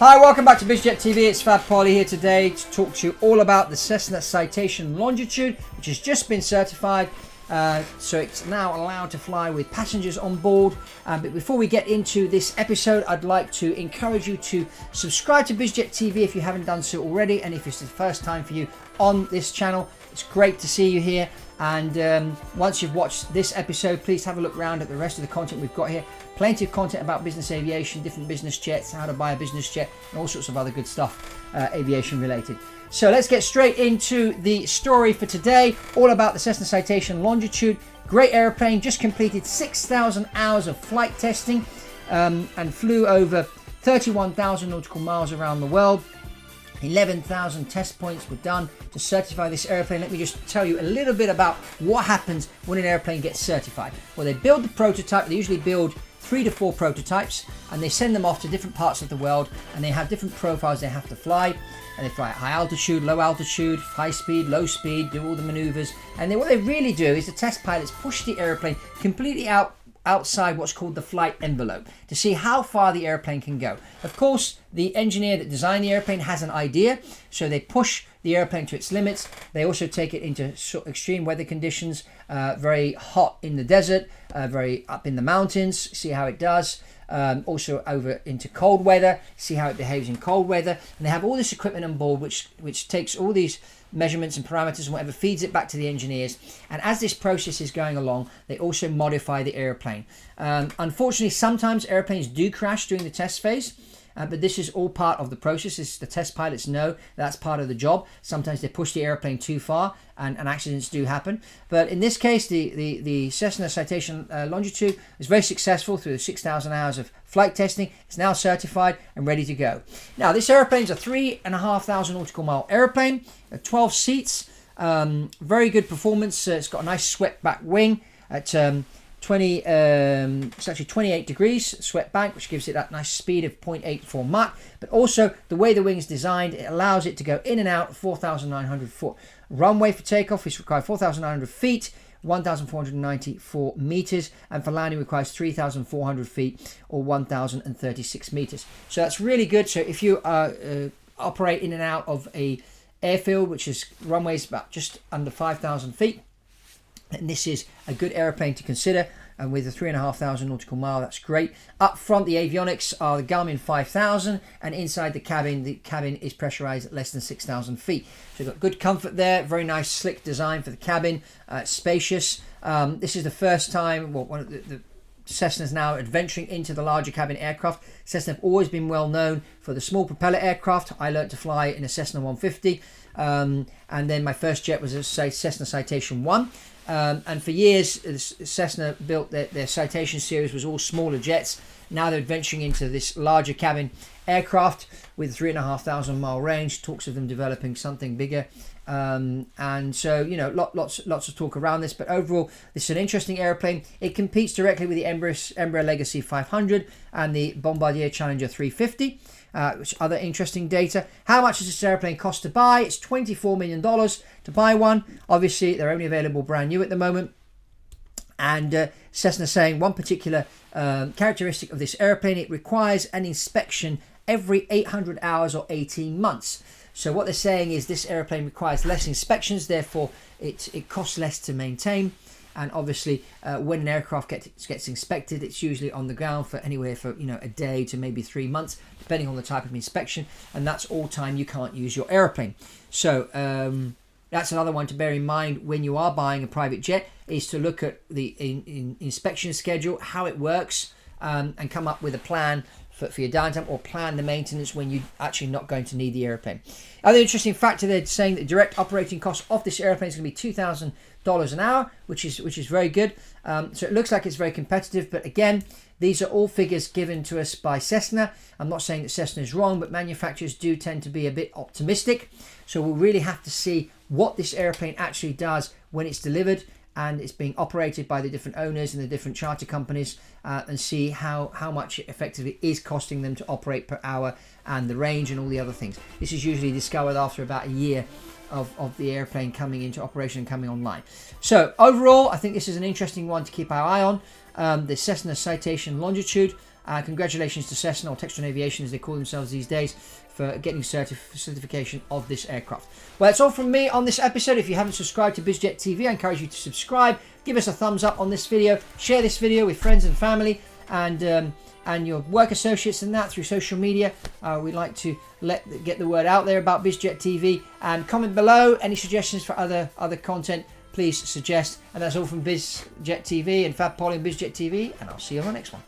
Hi, welcome back to BizJet TV. It's Fab Poli here today to talk to you all about the Cessna Citation Longitude, which has just been certified. So it's now allowed to fly with passengers on board. But before we get into this episode, I'd like to encourage you to subscribe to BizJet TV if you haven't done so already. And if it's the first time for you on this channel, it's great to see you here. And once you've watched this episode, please have a look around at the rest of the content we've got here. Plenty of content about business aviation, different business jets, how to buy a business jet, and all sorts of other good stuff aviation related. So let's get straight into the story for today, all about the Cessna Citation Longitude. Great airplane, just completed 6,000 hours of flight testing and flew over 31,000 nautical miles around the world. 11,000 test points were done to certify this airplane. Let me just tell you a little bit about what happens when an airplane gets certified. Well, they build the prototype. They usually build 3 to 4 prototypes, and they send them off to different parts of the world, and they have different profiles they have to fly. And they fly at high altitude, low altitude, high speed, low speed, do all the maneuvers. And then what they really do is the test pilots push the airplane completely outside what's called the flight envelope to see how far the airplane can go. Of course, the engineer that designed the airplane has an idea, so they push the airplane to its limits. They also take it into extreme weather conditions, very hot in the desert, very up in the mountains, see how it does. Also over into cold weather, see how it behaves in cold weather. And they have all this equipment on board which takes all these measurements and parameters and whatever, feeds it back to the engineers. And as this process is going along, they also modify the airplane. Unfortunately, sometimes airplanes do crash during the test phase. But this is all part of the process. The test pilots know that's part of the job. Sometimes they push the airplane too far and accidents do happen. But in this case, the Cessna Citation Longitude was very successful through 6,000 hours of flight testing. It's now certified and ready to go. Now, this airplane is a 3,500 nautical mile airplane, 12 seats, very good performance. It's got a nice swept back wing at it's actually 28 degrees swept back, which gives it that nice speed of 0.84 Mach. But also the way the wing is designed, it allows it to go in and out 4,900 foot. Runway for takeoff is required 4,900 feet, 1,494 meters, and for landing requires 3,400 feet or 1,036 meters. So that's really good. So if you operate in and out of a airfield, which is runways about just under 5,000 feet, and this is a good airplane to consider, and with a 3,500 nautical mile, that's great. Up front, the avionics are the Garmin 5000, and inside the cabin is pressurized at less than 6,000 feet. So you've got good comfort there, very nice slick design for the cabin, spacious. This is the first time, well, one of the Cessna's now adventuring into the larger cabin aircraft. Cessna have always been well known for the small propeller aircraft. I learned to fly in a Cessna 150, and then my first jet was a Cessna Citation 1. And for years, Cessna built their Citation series was all smaller jets. Now they're adventuring into this larger cabin aircraft with 3,500 mile range. Talks of them developing something bigger. And so, you know, lots of talk around this. But overall, this is an interesting airplane. It competes directly with the Embraer Legacy 500 and the Bombardier Challenger 350. Which other interesting data. How much does this airplane cost to buy? It's $24 million to buy one. Obviously, they're only available brand new at the moment. And Cessna saying one particular characteristic of this airplane, it requires an inspection every 800 hours or 18 months. So what they're saying is this airplane requires less inspections, therefore it costs less to maintain. And obviously, when an aircraft gets inspected, it's usually on the ground for anywhere for a day to maybe 3 months, depending on the type of inspection, and that's all time you can't use your airplane. So that's another one to bear in mind when you are buying a private jet, is to look at the inspection schedule, how it works, and come up with a plan for your downtime, or plan the maintenance when you're actually not going to need the airplane. Other interesting factor, they're saying that direct operating cost of this airplane is going to be $2,000 an hour, which is very good. So it looks like it's very competitive, but again, these are all figures given to us by Cessna. I'm not saying that Cessna is wrong, but manufacturers do tend to be a bit optimistic. So we'll really have to see what this airplane actually does when it's delivered and it's being operated by the different owners and the different charter companies, and see how much it effectively is costing them to operate per hour, and the range and all the other things. This is usually discovered after about a year of the airplane coming into operation and coming online. So overall, I think this is an interesting one to keep our eye on. The Cessna Citation Longitude. Congratulations to Cessna, or Textron Aviation as they call themselves these days, for getting certification of this aircraft. Well, that's all from me on this episode. If you haven't subscribed to BizJet TV, I encourage you to subscribe. Give us a thumbs up on this video. Share this video with friends and family and your work associates and that through social media. We'd like to get the word out there about BizJet TV. And comment below any suggestions for other content. Please suggest. And that's all from BizJet TV and Fab Poli and BizJet TV. And I'll see you on the next one.